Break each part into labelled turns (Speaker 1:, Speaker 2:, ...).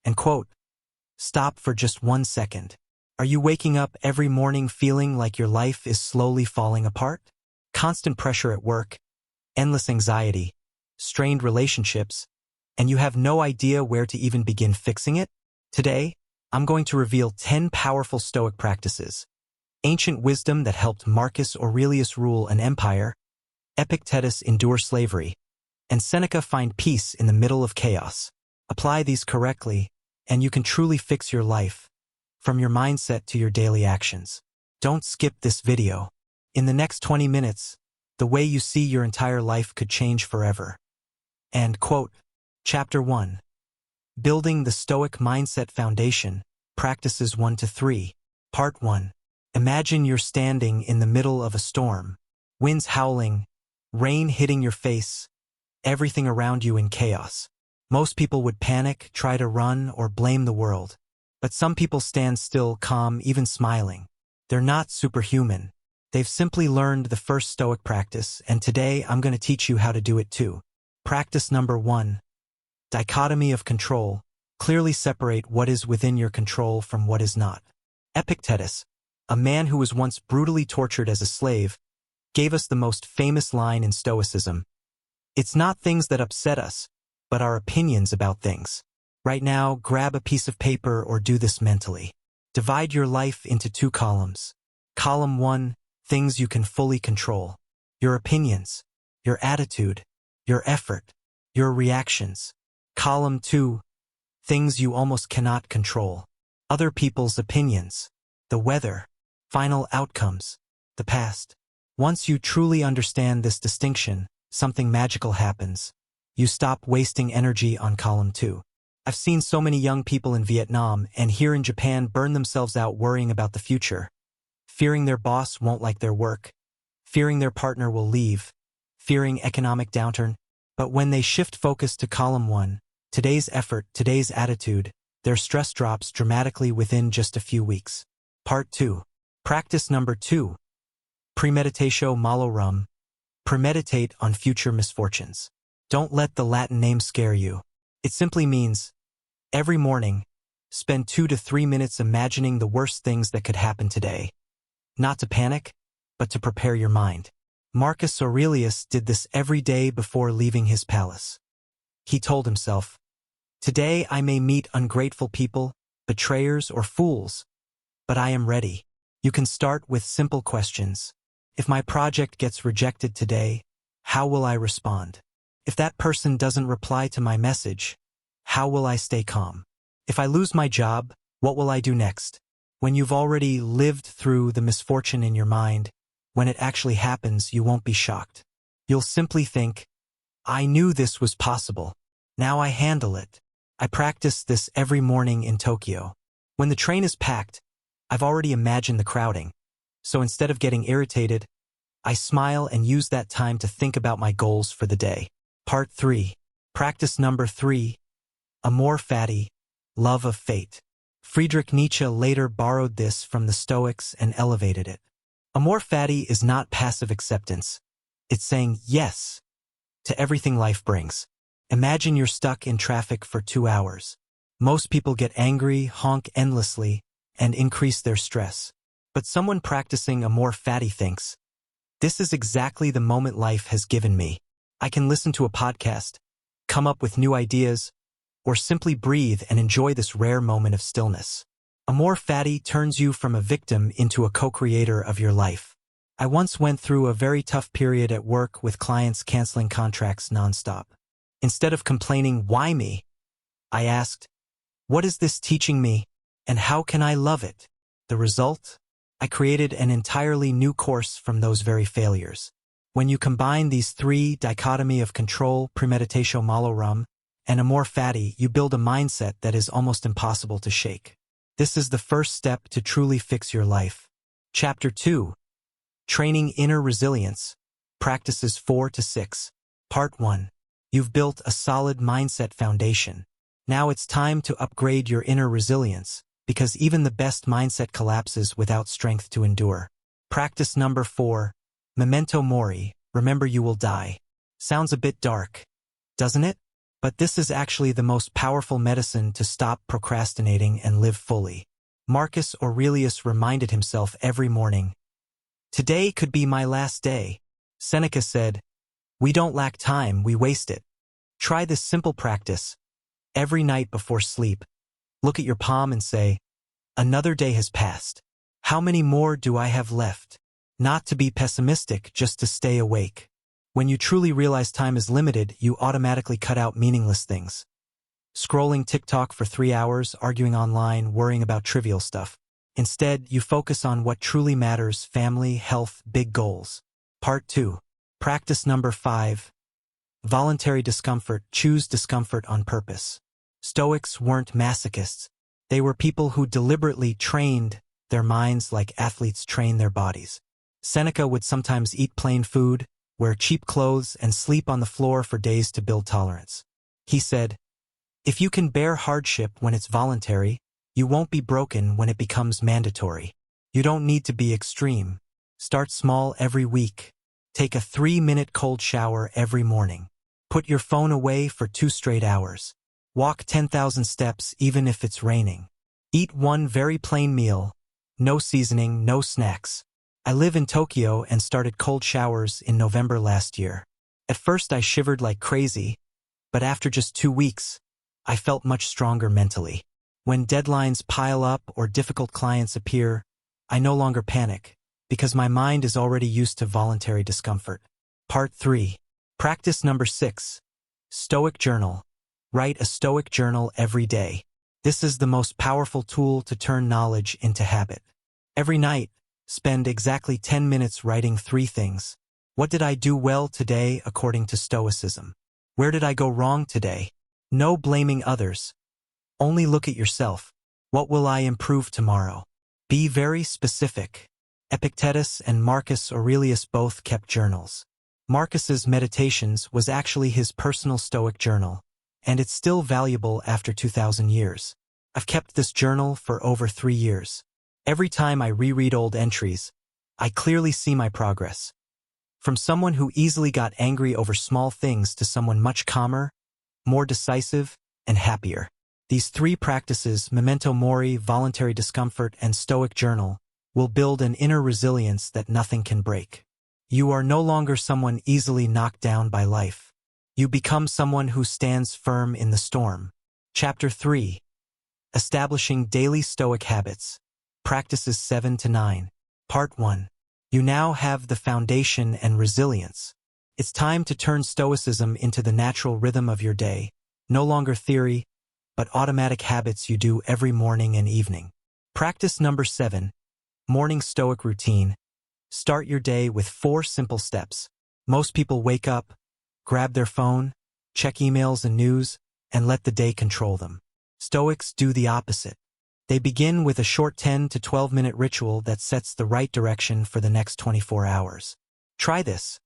Speaker 1: And quote, stop for just 1 second. Are you waking up every morning feeling like your life is slowly falling apart? Constant pressure at work, endless anxiety, strained relationships, and you have no idea where to even begin fixing it? Today, I'm going to reveal 10 powerful Stoic practices. Ancient wisdom that helped Marcus Aurelius rule an empire, Epictetus endure slavery, and Seneca find peace in the middle of chaos. Apply these correctly, and you can truly fix your life, from your mindset to your daily actions. Don't skip this video. In the next 20 minutes, the way you see your entire life could change forever. And quote, Chapter 1. Building the Stoic Mindset Foundation, Practices 1 to 3. Part 1. Imagine you're standing in the middle of a storm. Winds howling, rain hitting your face, everything around you in chaos. Most people would panic, try to run, or blame the world. But some people stand still, calm, even smiling. They're not superhuman. They've simply learned the first Stoic practice, and today I'm going to teach you how to do it too. Practice number 1. Dichotomy of control. Clearly separate what is within your control from what is not. Epictetus, a man who was once brutally tortured as a slave, gave us the most famous line in Stoicism. It's not things that upset us, but our opinions about things. Right now, grab a piece of paper or do this mentally. Divide your life into 2 columns. Column 1, things you can fully control. Your opinions, your attitude, your effort, your reactions. Column 2, things you almost cannot control. Other people's opinions, the weather, final outcomes, the past. Once you truly understand this distinction, something magical happens. You stop wasting energy on column 2. I've seen so many young people in Vietnam and here in Japan burn themselves out worrying about the future, fearing their boss won't like their work, fearing their partner will leave, fearing economic downturn. But when they shift focus to column 1, today's effort, today's attitude, their stress drops dramatically within just a few weeks. Part 2. Practice number 2. Premeditatio malorum. Premeditate on future misfortunes. Don't let the Latin name scare you. It simply means, every morning, spend 2 to 3 minutes imagining the worst things that could happen today. Not to panic, but to prepare your mind. Marcus Aurelius did this every day before leaving his palace. He told himself, today I may meet ungrateful people, betrayers or fools, but I am ready. You can start with simple questions. If my project gets rejected today, how will I respond? If that person doesn't reply to my message, how will I stay calm? If I lose my job, what will I do next? When you've already lived through the misfortune in your mind, when it actually happens, you won't be shocked. You'll simply think, I knew this was possible. Now I handle it. I practice this every morning in Tokyo. When the train is packed, I've already imagined the crowding. So instead of getting irritated, I smile and use that time to think about my goals for the day. Part 3. Practice number 3. Amor fati, love of fate. Friedrich Nietzsche later borrowed this from the Stoics and elevated it. Amor fati is not passive acceptance. It's saying yes to everything life brings. Imagine you're stuck in traffic for 2 hours. Most people get angry, honk endlessly, and increase their stress. But someone practicing amor fati thinks, this is exactly the moment life has given me. I can listen to a podcast, come up with new ideas, or simply breathe and enjoy this rare moment of stillness. Amor fati turns you from a victim into a co-creator of your life. I once went through a very tough period at work with clients canceling contracts nonstop. Instead of complaining, why me? I asked, what is this teaching me, and how can I love it? The result? I created an entirely new course from those very failures. When you combine these 3, dichotomy of control, premeditatio malorum, and amor fati, you build a mindset that is almost impossible to shake. This is the first step to truly fix your life. Chapter 2. Training inner resilience. Practices 4 to 6. Part 1. You've built a solid mindset foundation. Now it's time to upgrade your inner resilience, because even the best mindset collapses without strength to endure. Practice number 4. Memento mori, remember you will die. Sounds a bit dark, doesn't it? But this is actually the most powerful medicine to stop procrastinating and live fully. Marcus Aurelius reminded himself every morning, "Today could be my last day." Seneca said, "We don't lack time, we waste it." Try this simple practice. Every night before sleep, look at your palm and say, "Another day has passed. How many more do I have left?" Not to be pessimistic, just to stay awake. When you truly realize time is limited, you automatically cut out meaningless things. Scrolling TikTok for 3 hours, arguing online, worrying about trivial stuff. Instead, you focus on what truly matters: family, health, big goals. Part 2. Practice number 5. Voluntary discomfort. Choose discomfort on purpose. Stoics weren't masochists. They were people who deliberately trained their minds like athletes train their bodies. Seneca would sometimes eat plain food, wear cheap clothes, and sleep on the floor for days to build tolerance. He said, "If you can bear hardship when it's voluntary, you won't be broken when it becomes mandatory." You don't need to be extreme. Start small every week. Take a 3-minute cold shower every morning. Put your phone away for 2 straight hours. Walk 10,000 steps even if it's raining. Eat one very plain meal. No seasoning, no snacks. I live in Tokyo and started cold showers in November last year. At first I shivered like crazy, but after just 2 weeks, I felt much stronger mentally. When deadlines pile up or difficult clients appear, I no longer panic, because my mind is already used to voluntary discomfort. Part 3. Practice number 6. Stoic Journal. Write a Stoic journal every day. This is the most powerful tool to turn knowledge into habit. Every night, spend exactly 10 minutes writing 3 things. What did I do well today according to Stoicism? Where did I go wrong today? No blaming others. Only look at yourself. What will I improve tomorrow? Be very specific. Epictetus and Marcus Aurelius both kept journals. Marcus's Meditations was actually his personal Stoic journal, and it's still valuable after 2,000 years. I've kept this journal for over 3 years. Every time I reread old entries, I clearly see my progress. From someone who easily got angry over small things to someone much calmer, more decisive, and happier. These 3 practices, memento mori, voluntary discomfort, and Stoic journal, will build an inner resilience that nothing can break. You are no longer someone easily knocked down by life. You become someone who stands firm in the storm. Chapter 3. Establishing Daily Stoic Habits. Practices 7 to 9. Part 1. You now have the foundation and resilience. It's time to turn Stoicism into the natural rhythm of your day, no longer theory, but automatic habits you do every morning and evening. Practice number 7. Morning Stoic Routine. Start your day with 4 simple steps. Most people wake up, grab their phone, check emails and news, and let the day control them. Stoics do the opposite. They begin with a short 10 to 12-minute ritual that sets the right direction for the next 24 hours. Try this.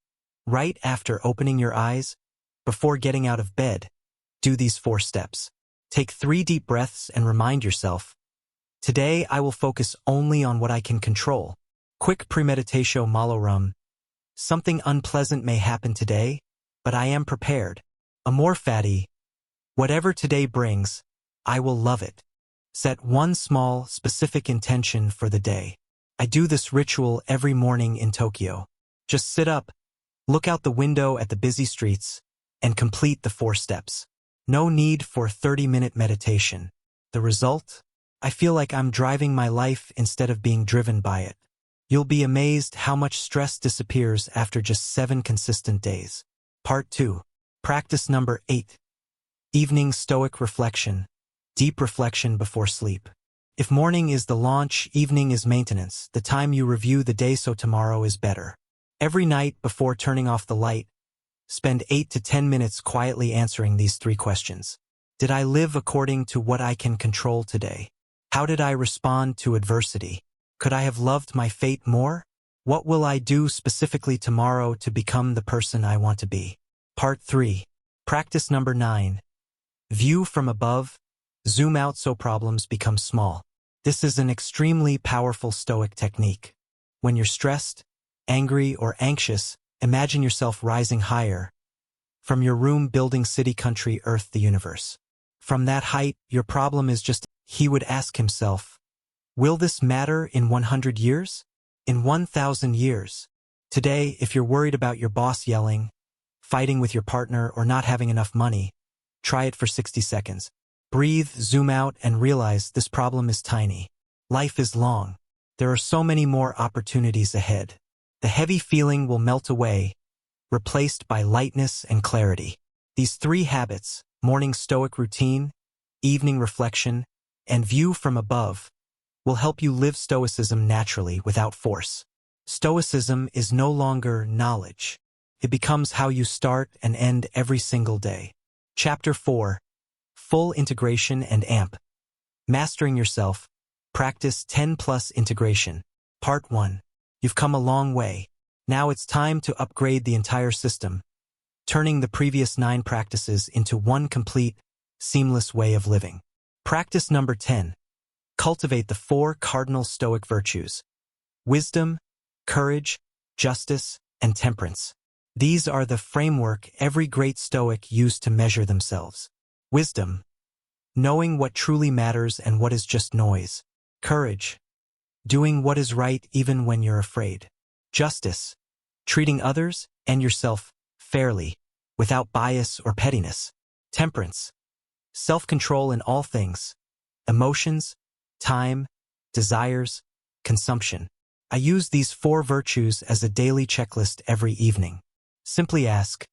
Speaker 1: Right after opening your eyes, before getting out of bed, do these 4 steps. Take 3 deep breaths and remind yourself, "Today I will focus only on what I can control." Quick premeditatio malorum. Something unpleasant may happen today, but I am prepared. Amor fati. Whatever today brings, I will love it. Set one small, specific intention for the day. I do this ritual every morning in Tokyo. Just sit up, look out the window at the busy streets, and complete the 4 steps. No need for 30-minute meditation. The result? I feel like I'm driving my life instead of being driven by it. You'll be amazed how much stress disappears after just 7 consistent days. Part 2. Practice number 8. Evening Stoic Reflection. Deep reflection before sleep. If morning is the launch, evening is maintenance, the time you review the day so tomorrow is better. Every night before turning off the light, spend 8 to 10 minutes quietly answering these 3 questions. Did I live according to what I can control today? How did I respond to adversity? Could I have loved my fate more? What will I do specifically tomorrow to become the person I want to be? Part 3. Practice number 9. View from above. Zoom out so problems become small. This is an extremely powerful Stoic technique. When you're stressed, angry, or anxious, imagine yourself rising higher, From your room building city, country, earth, the universe. From that height, your problem is just, he would ask himself, will this matter in 100 years? In 1,000 years? Today, if you're worried about your boss yelling, fighting with your partner, or not having enough money, try it for 60 seconds. Breathe, zoom out, and realize this problem is tiny. Life is long. There are so many more opportunities ahead. The heavy feeling will melt away, replaced by lightness and clarity. These 3 habits, morning Stoic routine, evening reflection, and view from above, will help you live Stoicism naturally without force. Stoicism is no longer knowledge. It becomes how you start and end every single day. Chapter 4. Full Integration and AMP. Mastering Yourself. Practice 10+ Integration. Part 1. You've come a long way. Now it's time to upgrade the entire system, turning the previous 9 practices into one complete, seamless way of living. Practice number 10. Cultivate the 4 cardinal Stoic virtues: wisdom, courage, justice, and temperance. These are the framework every great Stoic used to measure themselves. Wisdom, knowing what truly matters and what is just noise. Courage, doing what is right even when you're afraid. Justice, treating others and yourself fairly, without bias or pettiness. Temperance, self-control in all things: emotions, time, desires, consumption. I use these 4 virtues as a daily checklist every evening. Simply ask,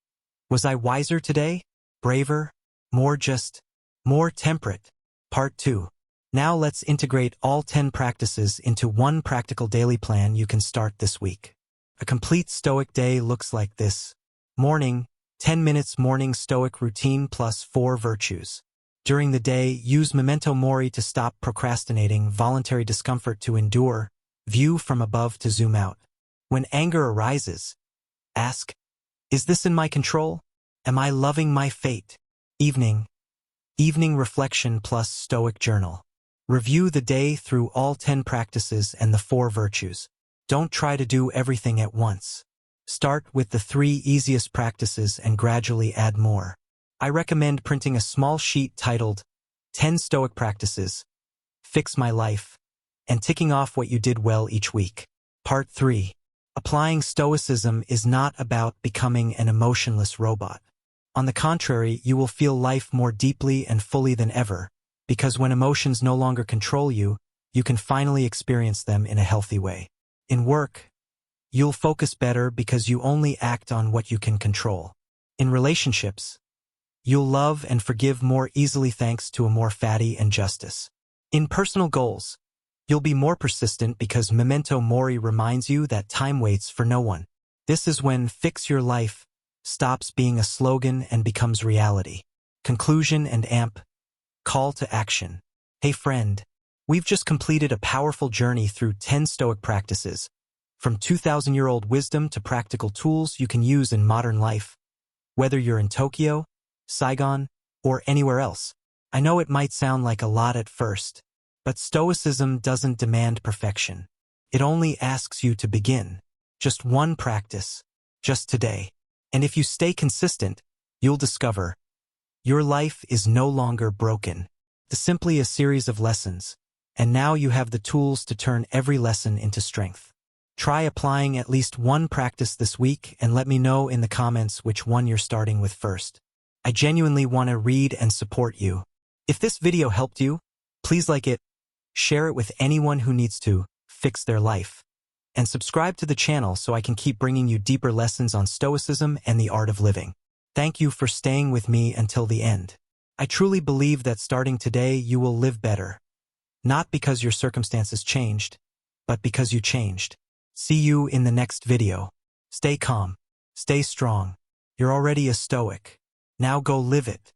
Speaker 1: was I wiser today? Braver? More just? More temperate? Part 2. Now let's integrate all 10 practices into one practical daily plan you can start this week. A complete Stoic day looks like this. Morning, 10 minutes morning Stoic routine plus 4 virtues. During the day, use memento mori to stop procrastinating, voluntary discomfort to endure, view from above to zoom out. When anger arises, ask, is this in my control? Am I loving my fate? Evening reflection plus Stoic journal. Review the day through all 10 practices and the 4 virtues. Don't try to do everything at once. Start with the 3 easiest practices and gradually add more. I recommend printing a small sheet titled 10 Stoic Practices, Fix My Life, and ticking off what you did well each week. Part 3. Applying Stoicism is not about becoming an emotionless robot. On the contrary, you will feel life more deeply and fully than ever, because when emotions no longer control you, you can finally experience them in a healthy way. In work, you'll focus better because you only act on what you can control. In relationships, you'll love and forgive more easily thanks to a more fatty and justice. In personal goals, you'll be more persistent because memento mori reminds you that time waits for no one. This is when Fix Your Life stops being a slogan and becomes reality. Conclusion and AMP. Call to action. Hey friend, we've just completed a powerful journey through 10 Stoic practices, from 2,000-year-old wisdom to practical tools you can use in modern life, whether you're in Tokyo, Saigon, or anywhere else. I know it might sound like a lot at first, but Stoicism doesn't demand perfection. It only asks you to begin. Just one practice, just today. And if you stay consistent, you'll discover your life is no longer broken. It's simply a series of lessons, and now you have the tools to turn every lesson into strength. Try applying at least one practice this week and let me know in the comments which one you're starting with first. I genuinely want to read and support you. If this video helped you, please like it, share it with anyone who needs to fix their life, and subscribe to the channel so I can keep bringing you deeper lessons on Stoicism and the art of living. Thank you for staying with me until the end. I truly believe that starting today you will live better. Not because your circumstances changed, but because you changed. See you in the next video. Stay calm. Stay strong. You're already a Stoic. Now go live it.